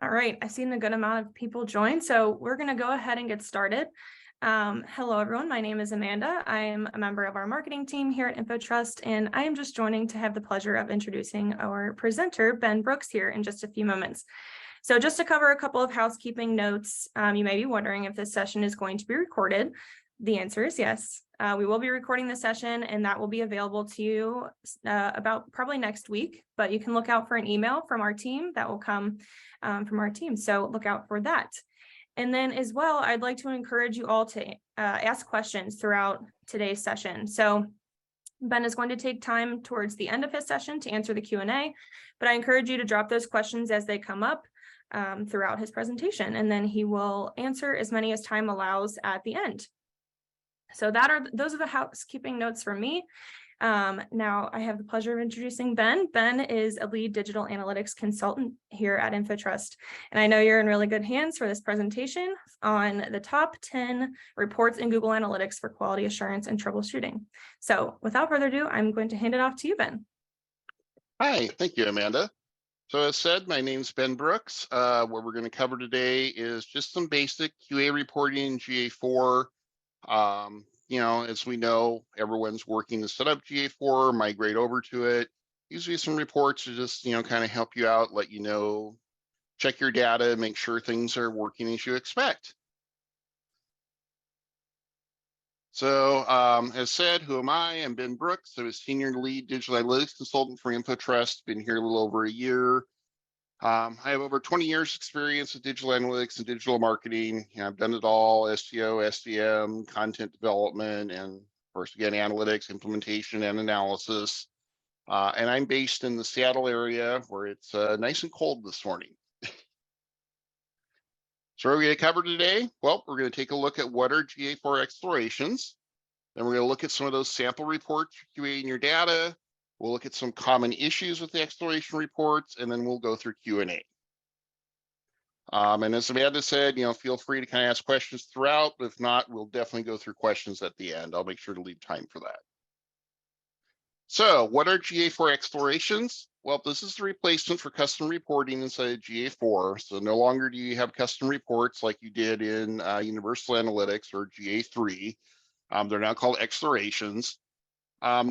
All right, I've seen a good amount of people join, so we're going to go ahead and get started. Hello, everyone. My name is Amanda. I am a member of our marketing team here at InfoTrust, and I am just joining to have the pleasure of introducing our presenter, Ben Brooks, here in just a few moments. So just to cover a couple of housekeeping notes, you may be wondering if this session is going to be recorded. The answer is yes. We will be recording the session, and that will be available to you about probably next week, but you can look out for an email from our team that will come from our team. So look out for that. And then as well, I'd like to encourage you all to ask questions throughout today's session. So Ben is going to take time towards the end of his session to answer the Q&A, but I encourage you to drop those questions as they come up throughout his presentation, and then he will answer as many as time allows at the end. So those are the housekeeping notes from me. Now I have the pleasure of introducing Ben. Ben is a lead digital analytics consultant here at InfoTrust. And I know you're in really good hands for this presentation on the top 10 reports in Google Analytics for quality assurance and troubleshooting. So without further ado, I'm going to hand it off to you, Ben. Hi, thank you, Amanda. So as said, my name's Ben Brooks. What we're going to cover today is just some basic QA reporting in GA4. As we know, everyone's working to set up GA4, migrate over to it. Usually some reports to just, kind of help you out, let you know, check your data, make sure things are working as you expect. So as said, who am I? I'm Ben Brooks. I'm a senior lead digital analytics consultant for InfoTrust. Been here a little over a year. I have over 20 years experience with digital analytics and digital marketing. I've done it all: SEO, SEM, content development, and of course, again, analytics, implementation, and analysis. And I'm based in the Seattle area, where it's nice and cold this morning. So what are we going to cover today? Well, we're going to take a look at what are GA4 Explorations. Then we're going to look at some of those sample reports for QA in your data. We'll look at some common issues with the exploration reports, and then we'll go through Q&A. And as Amanda said, feel free to kind of ask questions throughout, but if not, we'll definitely go through questions at the end. I'll make sure to leave time for that. So what are GA4 Explorations? Well, this is the replacement for custom reporting inside of GA4. So no longer do you have custom reports like you did in Universal Analytics or GA3. They're now called Explorations.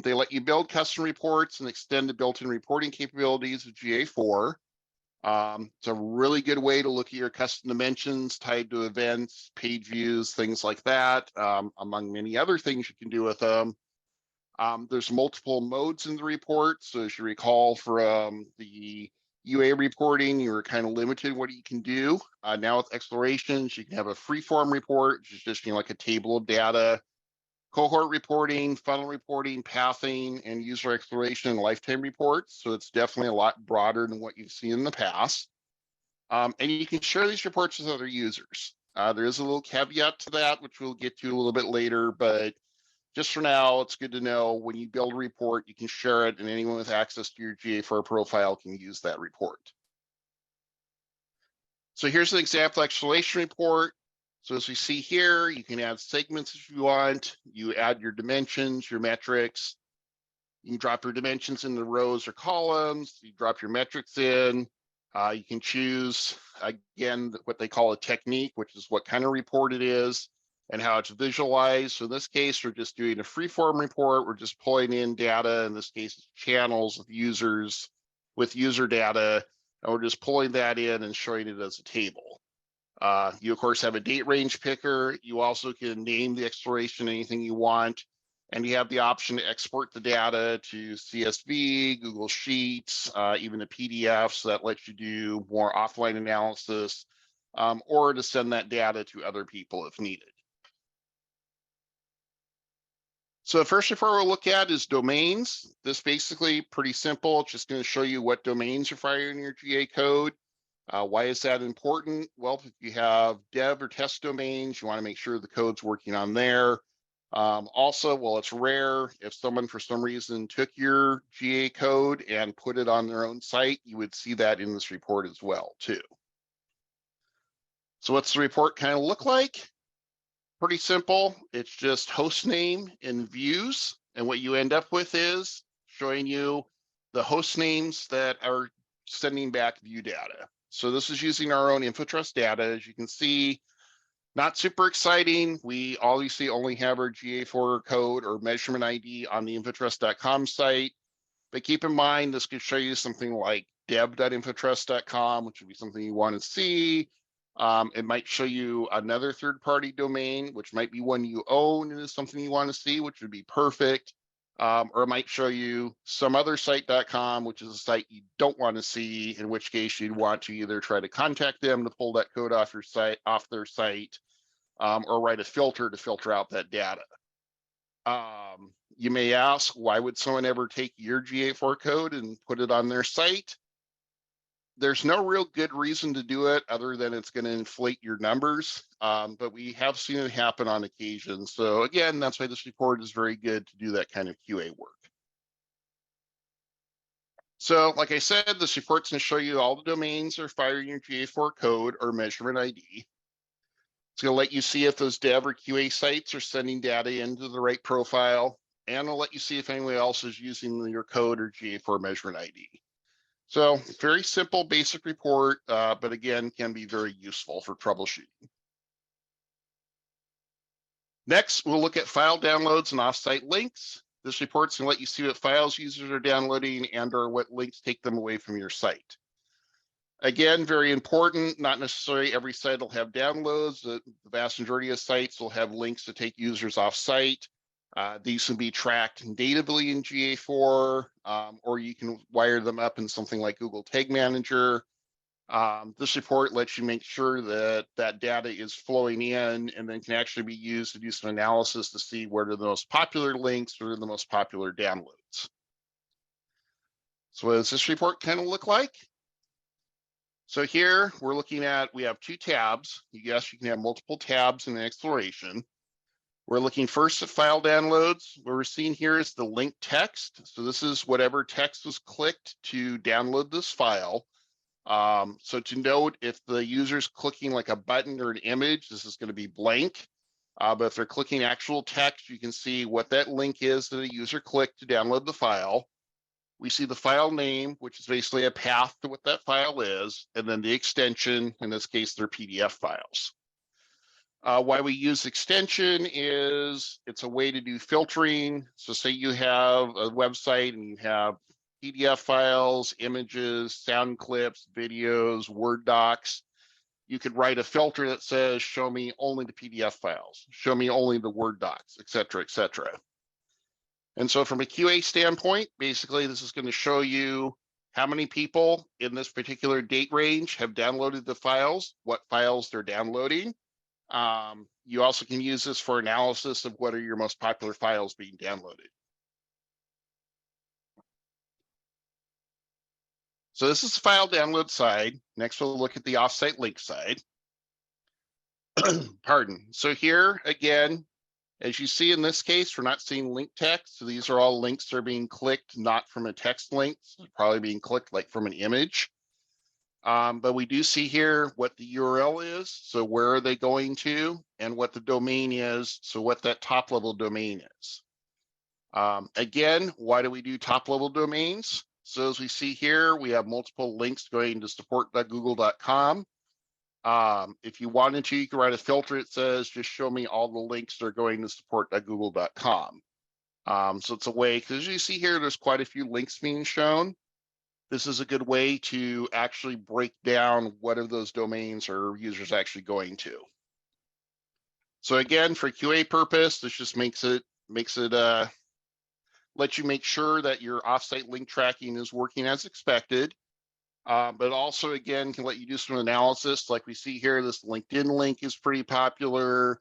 They let you build custom reports and extend the built-in reporting capabilities of GA4. It's a really good way to look at your custom dimensions tied to events, page views, things like that, among many other things you can do with them. There's multiple modes in the report. So as you recall from the UA reporting, you were kind of limited what you can do. Now with Explorations, you can have a free-form report, which is just like a table of data, cohort reporting, funnel reporting, pathing, and user exploration and lifetime reports. So it's definitely a lot broader than what you've seen in the past. And you can share these reports with other users. There is a little caveat to that, which we'll get to a little bit later, but just for now, it's good to know when you build a report, you can share it, and anyone with access to your GA4 profile can use that report. So here's an example exploration report. So as we see here, you can add segments if you want. You add your dimensions, your metrics. You can drop your dimensions into rows or columns. You drop your metrics in. You can choose, again, what they call a technique, which is what kind of report it is and how it's visualized. So in this case, we're just doing a free-form report. We're just pulling in data, in this case, channels of users with user data, and we're just pulling that in and showing it as a table. You, of course, have a date range picker. You also can name the exploration anything you want. And you have the option to export the data to CSV, Google Sheets, even a PDF. So that lets you do more offline analysis or to send that data to other people if needed. So the first report we'll look at is domains. This basically pretty simple. It's just going to show you what domains you're firing in your GA code. Why is that important? Well, if you have dev or test domains, you want to make sure the code's working on there. Also, well, it's rare if someone for some reason took your GA code and put it on their own site, you would see that in this report as well, too. So what's the report kind of look like? Pretty simple. It's just host name and views. And what you end up with is showing you the host names that are sending back view data. So this is using our own InfoTrust data. As you can see, not super exciting. We obviously only have our GA4 code or measurement ID on the InfoTrust.com site. But keep in mind, this could show you something like dev.infotrust.com, which would be something you want to see. It might show you another third-party domain, which might be one you own and is something you want to see, which would be perfect. Or it might show you some other site.com, which is a site you don't want to see, in which case you'd want to either try to contact them to pull that code off your site, off their site, or write a filter to filter out that data. You may ask, why would someone ever take your GA4 code and put it on their site? There's no real good reason to do it other than it's going to inflate your numbers, but we have seen it happen on occasion. So again, that's why this report is very good to do that kind of QA work. So like I said, this report's going to show you all the domains that are firing your GA4 code or measurement ID. It's going to let you see if those dev or QA sites are sending data into the right profile, and it'll let you see if anyone else is using your code or GA4 measurement ID. So very simple, basic report, but again, can be very useful for troubleshooting. Next, we'll look at file downloads and offsite links. This report's going to let you see what files users are downloading and or what links take them away from your site. Again, very important, not necessarily every site will have downloads. The vast majority of sites will have links to take users off site. These can be tracked natively in GA4, or you can wire them up in something like Google Tag Manager. This report lets you make sure that that data is flowing in and then can actually be used to do some analysis to see what are the most popular links, what are the most popular downloads. So what does this report kind of look like? So here we're looking at, we have two tabs. Yes, you can have multiple tabs in an exploration. We're looking first at file downloads. What we're seeing here is the link text. So this is whatever text was clicked to download this file. So to note, if the user's clicking like a button or an image, this is going to be blank. But if they're clicking actual text, you can see what that link is that a user clicked to download the file. We see the file name, which is basically a path to what that file is, and then the extension, in this case, they're PDF files. Why we use extension is it's a way to do filtering. So say you have a website and you have PDF files, images, sound clips, videos, Word docs. You could write a filter that says, show me only the PDF files, show me only the Word docs, et cetera, et cetera. And so from a QA standpoint, basically this is going to show you how many people in this particular date range have downloaded the files, what files they're downloading. You also can use this for analysis of what are your most popular files being downloaded. So this is the file download side. Next, we'll look at the offsite link side. Pardon. So here, again, as you see in this case, we're not seeing link text. So these are all links that are being clicked, not from a text link. So probably being clicked like from an image. But we do see here what the URL is. So where are they going to, and what the domain is. So what that top level domain is. Again, why do we do top level domains? So as we see here, we have multiple links going to support.google.com. If you wanted to, you can write a filter that says, just show me all the links that are going to support.google.com. So it's a way, because as you see here, there's quite a few links being shown. This is a good way to actually break down what of those domains are users actually going to. So again, for QA purpose, this just makes it let you make sure that your offsite link tracking is working as expected. But also, again, can let you do some analysis. Like we see here, this LinkedIn link is pretty popular.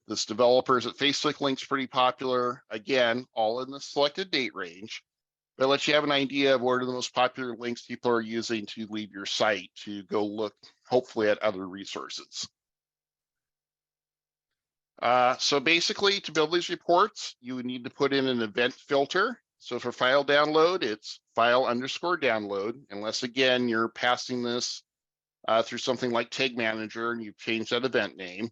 This developers at Facebook link's pretty popular. Again, all in the selected date range. But lets you have an idea of what are the most popular links people are using to leave your site to go look, hopefully, at other resources. So basically, to build these reports, you would need to put in an event filter. So for file download, it's file_download, unless, again, you're passing this through something like Tag Manager and you've changed that event name.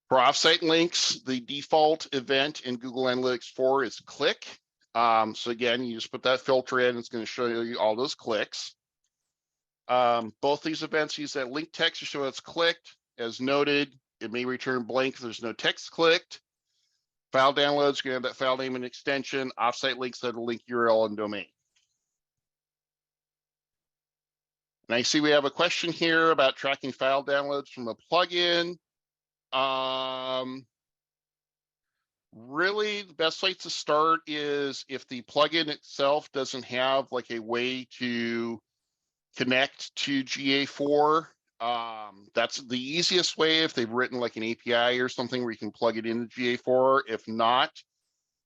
For offsite links, the default event in Google Analytics 4 is click. So again, you just put that filter in, it's going to show you all those clicks. Both these events use that link text to show it's clicked. As noted, it may return blank if there's no text clicked. File downloads, you have that file name and extension. Offsite links that a link URL and domain. And I see we have a question here about tracking file downloads from a plugin. Really, the best place to start is if the plugin itself doesn't have like a way to connect to GA4. That's the easiest way if they've written like an API or something where you can plug it into GA4. If not,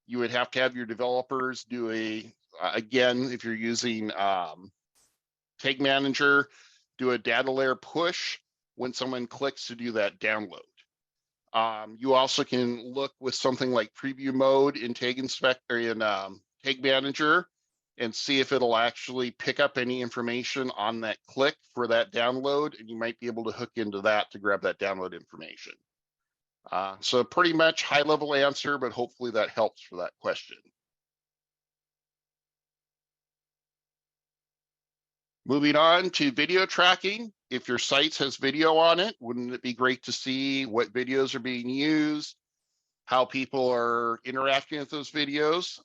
you would have to have your developers do again, if you're using Tag Manager, do a data layer push when someone clicks to do that download. You also can look with something like preview mode in Tag Inspector in Tag Manager and see if it'll actually pick up any information on that click for that download, and you might be able to hook into that to grab that download information. So pretty much high level answer, but hopefully that helps for that question. Moving on to video tracking. If your site has video on it, wouldn't it be great to see what videos are being used, how people are interacting with those videos?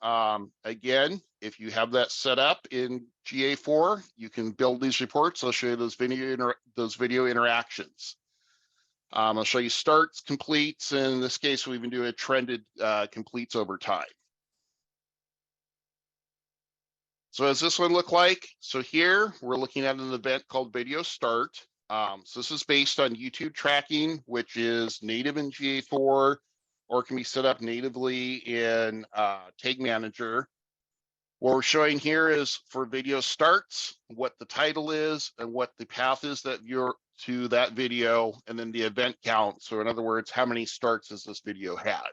Again, if you have that set up in GA4, you can build these reports. I'll show you those video interactions. I'll show you starts, completes, and in this case, we even do a trended completes over time. So what does this one look like? So here we're looking at an event called Video Start. So this is based on YouTube tracking, which is native in GA4 or can be set up natively in Tag Manager. What we're showing here is for video starts, what the title is and what the path is that you're to that video, and then the event count. So in other words, how many starts has this video had?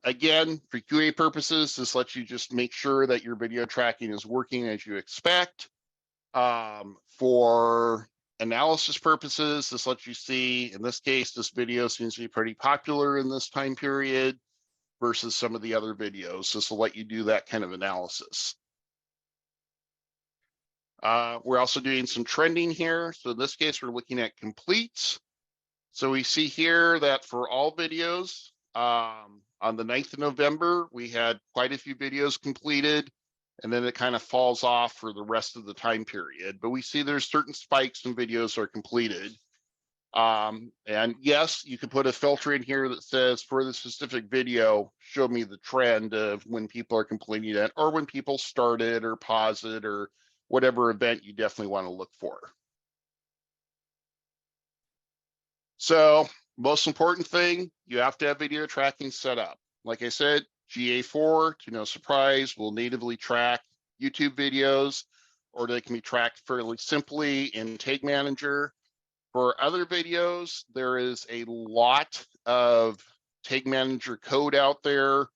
Again, for QA purposes, this lets you just make sure that your video tracking is working as you expect. For analysis purposes, this lets you see, in this case, this video seems to be pretty popular in this time period versus some of the other videos. This will let you do that kind of analysis. We're also doing some trending here. So in this case, we're looking at completes. So we see here that for all videos, on the 9th of November, we had quite a few videos completed, and then it kind of falls off for the rest of the time period. But we see there's certain spikes when videos are completed. And yes, you can put a filter in here that says for the specific video, show me the trend of when people are completing it or when people started or pause it or whatever event you definitely want to look for. So most important thing, you have to have video tracking set up. Like I said, GA4, to no surprise, will natively track YouTube videos, or they can be tracked fairly simply in Tag Manager. For other videos, there is a lot of Tag Manager code out there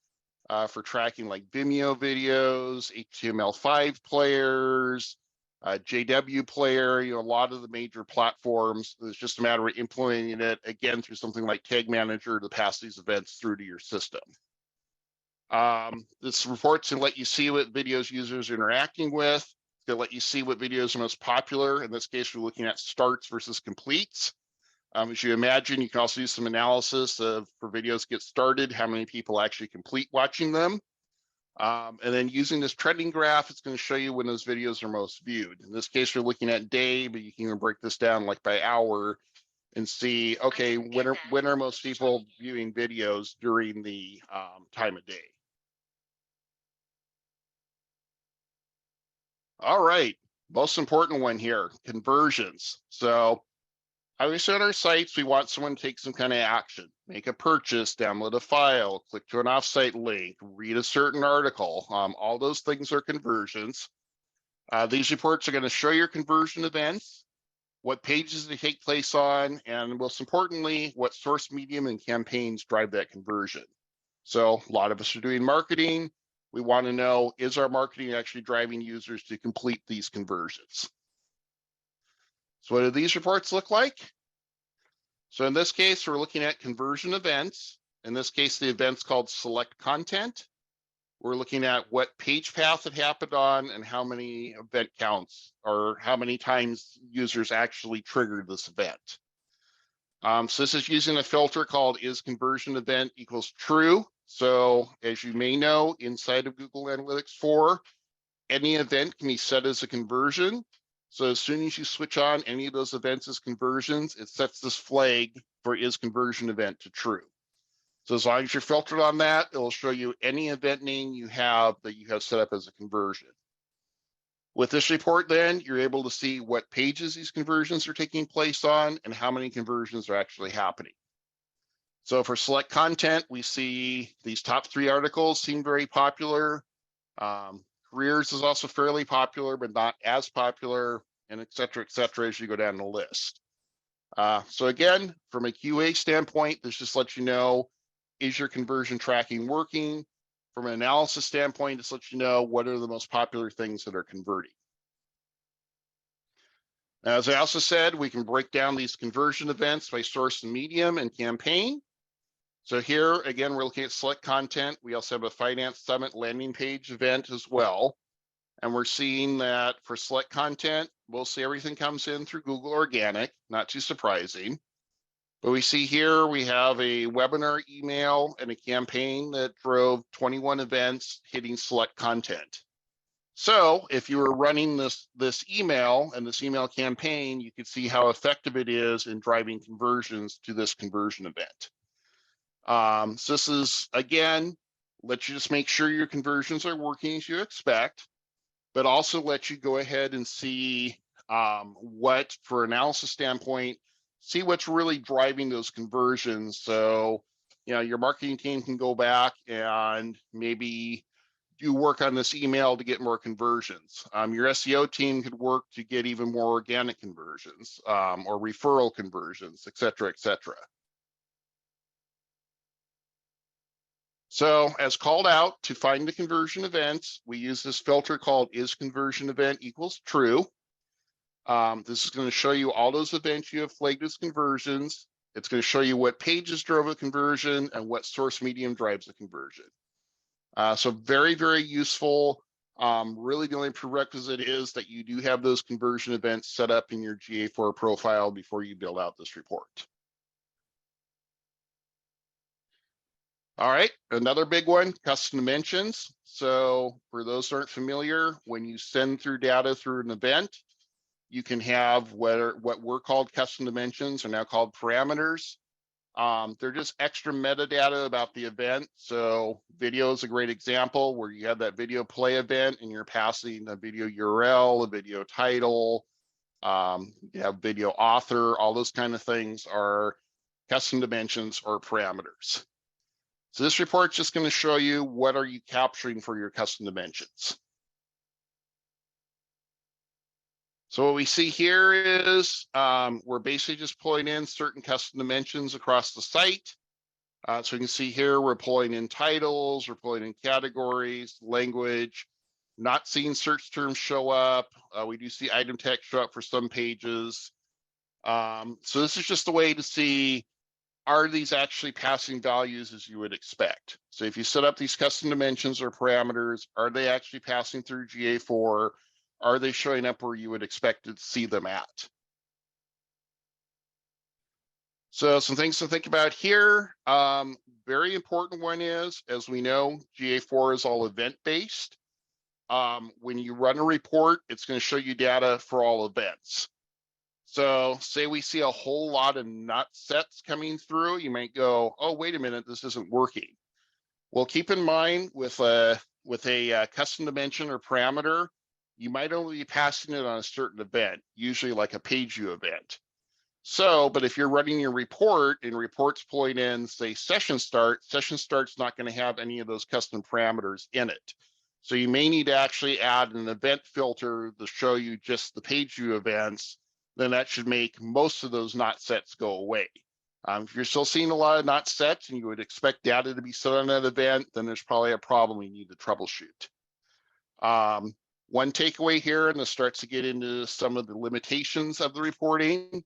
for tracking like Vimeo videos, HTML5 players, JW player, a lot of the major platforms. It's just a matter of implementing it again through something like Tag Manager to pass these events through to your system. This report's gonna let you see what videos users are interacting with. It's gonna let you see what videos are most popular. In this case, we're looking at starts versus completes. As you imagine, you can also do some analysis of for videos get started, how many people actually complete watching them. And then using this trending graph, it's going to show you when those videos are most viewed. In this case, we're looking at day, but you can even break this down like by hour and see, okay, when are most people viewing videos during the time of day? All right, most important one here, conversions. So obviously on our sites, we want someone to take some kind of action, make a purchase, download a file, click to an offsite link, read a certain article. All those things are conversions. These reports are going to show your conversion events, what pages they take place on, and most importantly, what source medium and campaigns drive that conversion. So a lot of us are doing marketing. We want to know, is our marketing actually driving users to complete these conversions? So what do these reports look like? So in this case, we're looking at conversion events. In this case, the event's called select content. We're looking at what page path it happened on and how many event counts or how many times users actually triggered this event. So this is using a filter called isConversionEvent=true. So as you may know, inside of Google Analytics 4, any event can be set as a conversion. So as soon as you switch on any of those events as conversions, it sets this flag for isConversionEvent to true. So as long as you're filtered on that, it'll show you any event name you have that you have set up as a conversion. With this report, then, you're able to see what pages these conversions are taking place on and how many conversions are actually happening. So for select content, we see these top 3 articles seem very popular. Careers is also fairly popular, but not as popular, and et cetera, as you go down the list. So again, from a QA standpoint, this just lets you know, is your conversion tracking working? From an analysis standpoint, this lets you know what are the most popular things that are converting. As I also said, we can break down these conversion events by source and medium and campaign. So here, again, we're looking at select content. We also have a Finance Summit landing page event as well. And we're seeing that for select content, we'll see everything comes in through Google Organic, not too surprising. But we see here we have a webinar email and a campaign that drove 21 events hitting select content. So if you were running this email and this email campaign, you could see how effective it is in driving conversions to this conversion event. So this is, again, let you just make sure your conversions are working as you expect, but also let you go ahead and see what, for analysis standpoint, see what's really driving those conversions. So, you know, your marketing team can go back and maybe do work on this email to get more conversions. Your SEO team could work to get even more organic conversions or referral conversions, et cetera, et cetera. So as called out, to find the conversion events, we use this filter called isConversionEvent=true. This is going to show you all those events you have flagged as conversions. It's going to show you what pages drove a conversion and what source medium drives a conversion. So very, very useful. Really, the only prerequisite is that you do have those conversion events set up in your GA4 profile before you build out this report. All right, another big one, custom dimensions. So for those who aren't familiar, when you send through data through an event, you can have what were called custom dimensions are now called parameters. They're just extra metadata about the event. So video is a great example where you have that video play event and you're passing a video URL, a video title, you have video author, all those kind of things are custom dimensions or parameters. So this report's just going to show you what are you capturing for your custom dimensions. So what we see here is we're basically just pulling in certain custom dimensions across the site. So you can see here we're pulling in titles, we're pulling in categories, language, not seeing search terms show up. We do see item text show up for some pages. So this is just a way to see, are these actually passing values as you would expect? So if you set up these custom dimensions or parameters, are they actually passing through GA4? Are they showing up where you would expect to see them at? So some things to think about here. Very important one is, as we know, GA4 is all event-based. When you run a report, it's going to show you data for all events. So say we see a whole lot of not sets coming through, you might go, oh, wait a minute, this isn't working. Well, keep in mind with a custom dimension or parameter, you might only be passing it on a certain event, usually like a page view event. So, but if you're running your report and report's pulling in, say, session start's not going to have any of those custom parameters in it. So you may need to actually add an event filter to show you just the page view events. Then that should make most of those not sets go away. If you're still seeing a lot of not sets and you would expect data to be set on that event, then there's probably a problem you need to troubleshoot. One takeaway here, and this starts to get into some of the limitations of the reporting,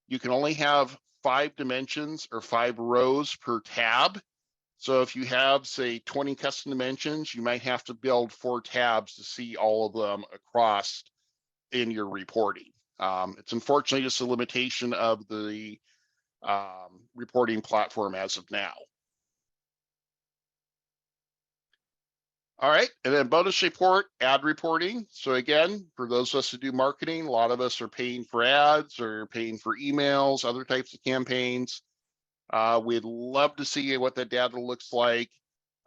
you can only have 5 dimensions or 5 rows per tab. So if you have, say, 20 custom dimensions, you might have to build 4 tabs to see all of them across in your reporting. It's unfortunately just a limitation of the reporting platform as of now. All right, and then bonus report, ad reporting. So again, for those of us who do marketing, a lot of us are paying for ads or paying for emails, other types of campaigns. We'd love to see what that data looks like,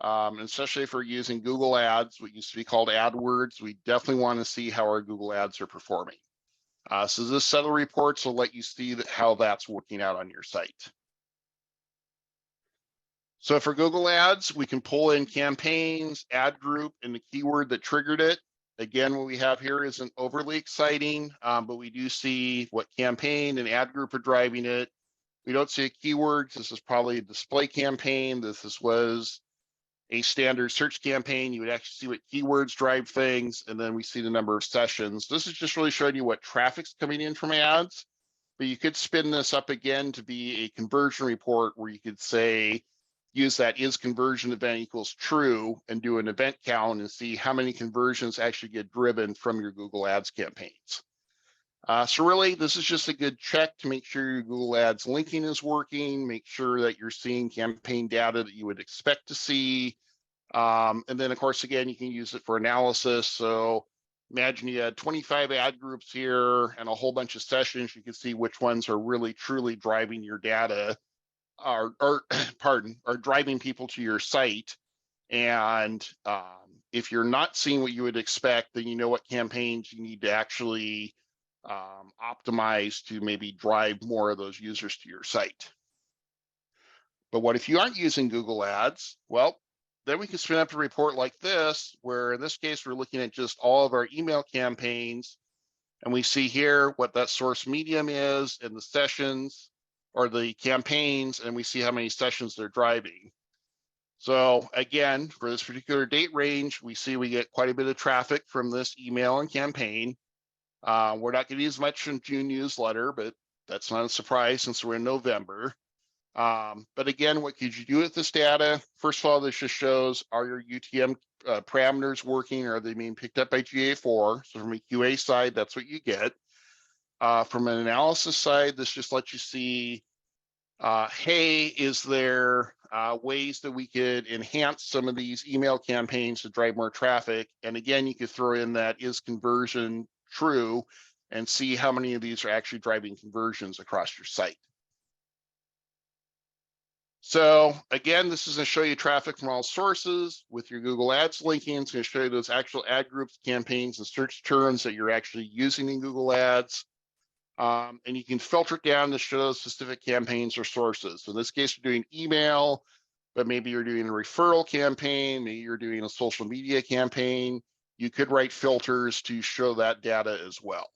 especially if we're using Google Ads, what used to be called AdWords. We definitely want to see how our Google Ads are performing. So this set of reports will let you see how that's working out on your site. So for Google Ads, we can pull in campaigns, ad group, and the keyword that triggered it. Again, what we have here isn't overly exciting, but we do see what campaign and ad group are driving it. We don't see a keyword. This is probably a display campaign. This was a standard search campaign. You would actually see what keywords drive things, and then we see the number of sessions. This is just really showing you what traffic's coming in from ads, but you could spin this up again to be a conversion report where you could say, use that is conversion event equals true and do an event count and see how many conversions actually get driven from your Google Ads campaigns. So really, this is just a good check to make sure your Google Ads linking is working, make sure that you're seeing campaign data that you would expect to see. And then, of course, again, you can use it for analysis. So imagine you had 25 ad groups here and a whole bunch of sessions. You can see which ones are really, truly driving your data, or are driving people to your site. And if you're not seeing what you would expect, then you know what campaigns you need to actually optimize to maybe drive more of those users to your site. But what if you aren't using Google Ads? Well, then we can spin up a report like this, where in this case, we're looking at just all of our email campaigns. And we see here what that source medium is and the sessions or the campaigns, and we see how many sessions they're driving. So again, for this particular date range, we see we get quite a bit of traffic from this email and campaign. We're not going to use much in June newsletter, but that's not a surprise since we're in November. But again, what could you do with this data? First of all, this just shows, are your UTM parameters working? Or are they being picked up by GA4? So from a QA side, that's what you get. From an analysis side, this just lets you see, hey, is there ways that we could enhance some of these email campaigns to drive more traffic? And again, you could throw in that is conversion true and see how many of these are actually driving conversions across your site. So again, this is going to show you traffic from all sources with your Google Ads linking. It's going to show you those actual ad groups, campaigns, and search terms that you're actually using in Google Ads. And you can filter it down to show specific campaigns or sources. So in this case, you're doing email, but maybe you're doing a referral campaign, maybe you're doing a social media campaign. You could write filters to show that data as well.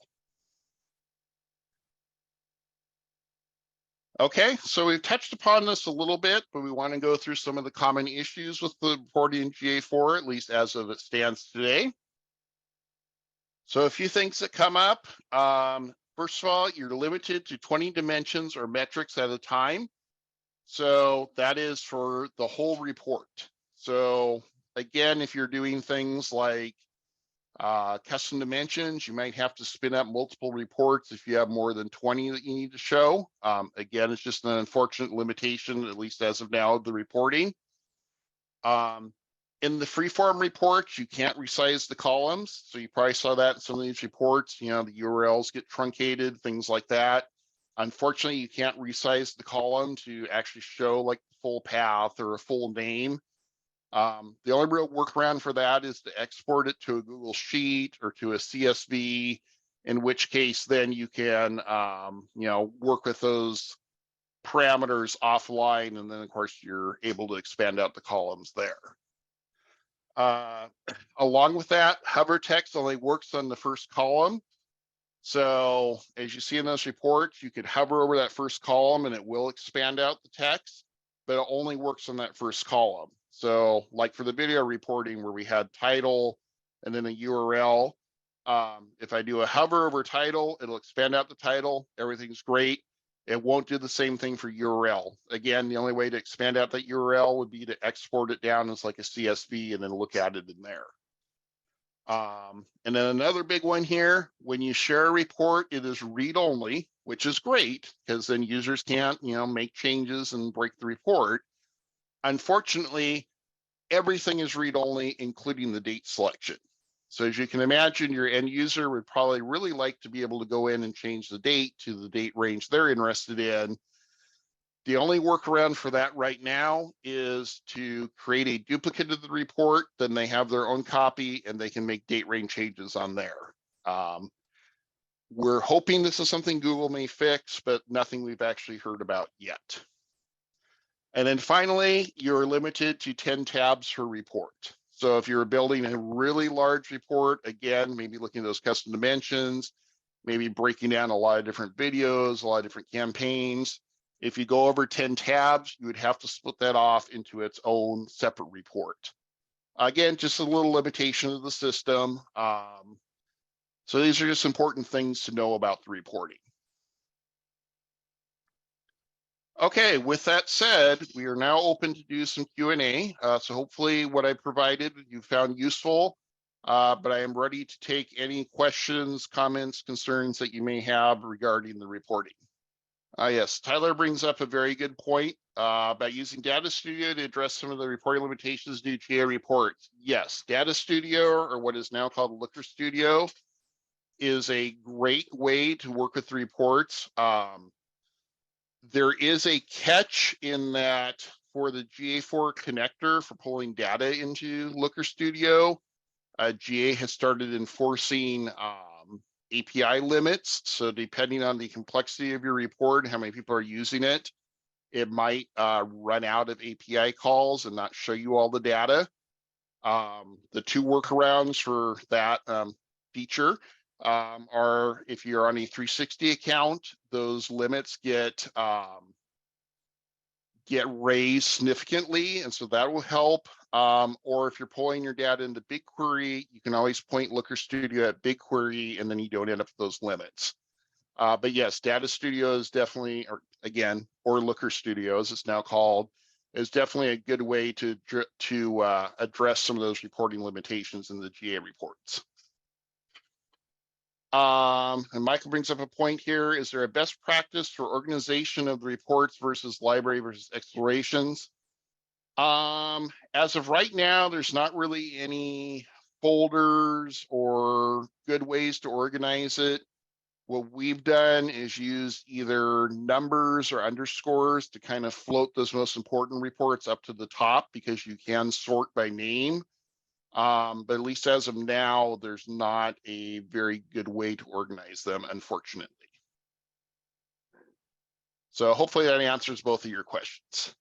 Okay, so we've touched upon this a little bit, but we want to go through some of the common issues with the reporting in GA4, at least as of it stands today. So a few things that come up. First of all, you're limited to 20 dimensions or metrics at a time. So that is for the whole report. So again, if you're doing things like custom dimensions, you might have to spin up multiple reports if you have more than 20 that you need to show. Again, it's just an unfortunate limitation, at least as of now, of the reporting. In the freeform reports, you can't resize the columns. So you probably saw that in some of these reports, you know, the URLs get truncated, things like that. Unfortunately, you can't resize the column to actually show like the full path or a full name. The only real workaround for that is to export it to a Google Sheet or to a CSV, in which case then you can, you know, work with those parameters offline, and then of course you're able to expand out the columns there. Along with that, hover text only works on the first column. So as you see in those reports, you could hover over that first column and it will expand out the text, but it only works on that first column. So like for the video reporting where we had title and then a URL, if I do a hover over title, it'll expand out the title, everything's great. It won't do the same thing for URL. Again, the only way to expand out that URL would be to export it down as like a CSV and then look at it in there. And then another big one here, when you share a report, it is read-only, which is great because then users can't, make changes and break the report. Unfortunately, everything is read-only, including the date selection. So as you can imagine, your end user would probably really like to be able to go in and change the date to the date range they're interested in. The only workaround for that right now is to create a duplicate of the report, then they have their own copy and they can make date range changes on there. We're hoping this is something Google may fix, but nothing we've actually heard about yet. And then finally, you're limited to 10 tabs per report. So if you're building a really large report, again, maybe looking at those custom dimensions, maybe breaking down a lot of different videos, a lot of different campaigns. If you go over 10 tabs, you would have to split that off into its own separate report. Again, just a little limitation of the system. So these are just important things to know about the reporting. Okay, with that said, we are now open to do some Q&A. So hopefully what I provided you found useful, but I am ready to take any questions, comments, concerns that you may have regarding the reporting. Yes, Tyler brings up a very good point about using Data Studio to address some of the reporting limitations due to GA reports. Yes, Data Studio, or what is now called Looker Studio, is a great way to work with the reports. There is a catch in that for the GA4 connector for pulling data into Looker Studio, GA has started enforcing API limits. So depending on the complexity of your report, how many people are using it, it might run out of API calls and not show you all the data. The two workarounds for that feature are if you're on a 360 account, those limits get raised significantly, and so that will help. Or if you're pulling your data into BigQuery, you can always point Looker Studio at BigQuery, and then you don't end up with those limits. But yes, Data Studio is definitely, or Looker Studio as it's now called, is definitely a good way to address some of those reporting limitations in the GA reports. And Michael brings up a point here. Is there a best practice for organization of the reports versus library versus explorations? As of right now, there's not really any folders or good ways to organize it. What we've done is use either numbers or underscores to kind of float those most important reports up to the top because you can sort by name. But at least as of now, there's not a very good way to organize them, unfortunately. So hopefully that answers both of your questions.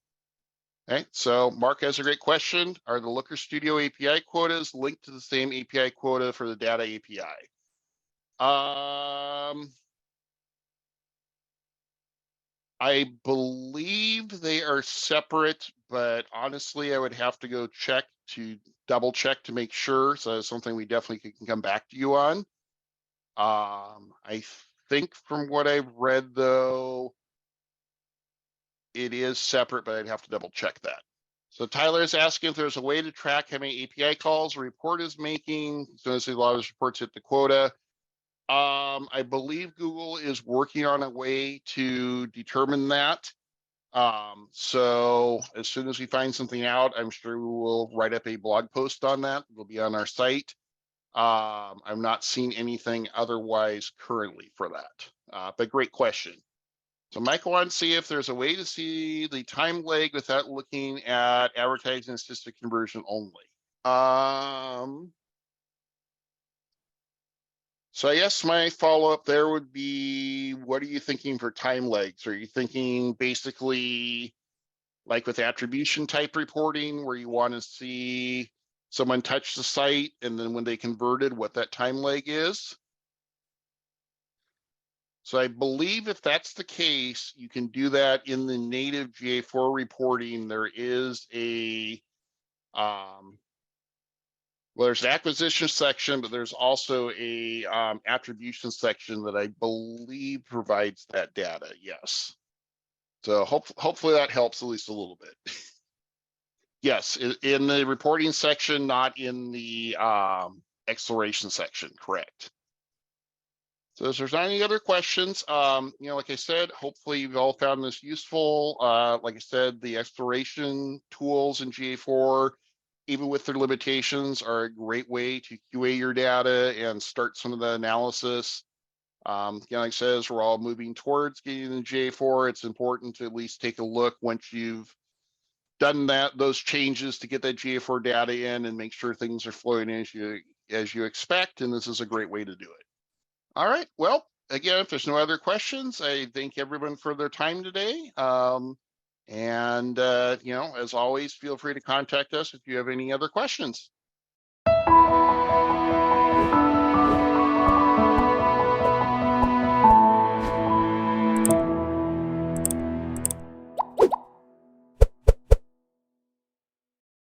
Okay, so Mark has a great question. Are the Looker Studio API quotas linked to the same API quota for the data API? I believe they are separate, but honestly, I would have to go double check to make sure. So that's something we definitely can come back to you on. I think from what I've read, though, it is separate, but I'd have to double check that. So Tyler is asking if there's a way to track how many API calls a report is making. So a lot of those reports hit the quota. I believe Google is working on a way to determine that. So as soon as we find something out, I'm sure we will write up a blog post on that. It'll be on our site. I'm not seeing anything otherwise currently for that, but great question. So Michael wants to see if there's a way to see the time lag without looking at advertising assisted conversion only. So I guess my follow-up there would be, what are you thinking for time lags? Are you thinking basically like with attribution type reporting where you want to see someone touch the site and then when they converted, what that time lag is? So I believe if that's the case, you can do that in the native GA4 reporting. There is a Well, there's an acquisition section, but there's also a attribution section that I believe provides that data. Yes. So hopefully that helps at least a little bit. Yes, in the reporting section, not in the exploration section, correct. So if there's not any other questions, like I said, hopefully you've all found this useful. Like I said, the exploration tools in GA4, even with their limitations, are a great way to QA your data and start some of the analysis. Like I said, as we're all moving towards getting the GA4, it's important to at least take a look once you've done those changes to get that GA4 data in and make sure things are flowing as you expect. And this is a great way to do it. All right. Well, again, if there's no other questions, I thank everyone for their time today. As always, feel free to contact us if you have any other questions.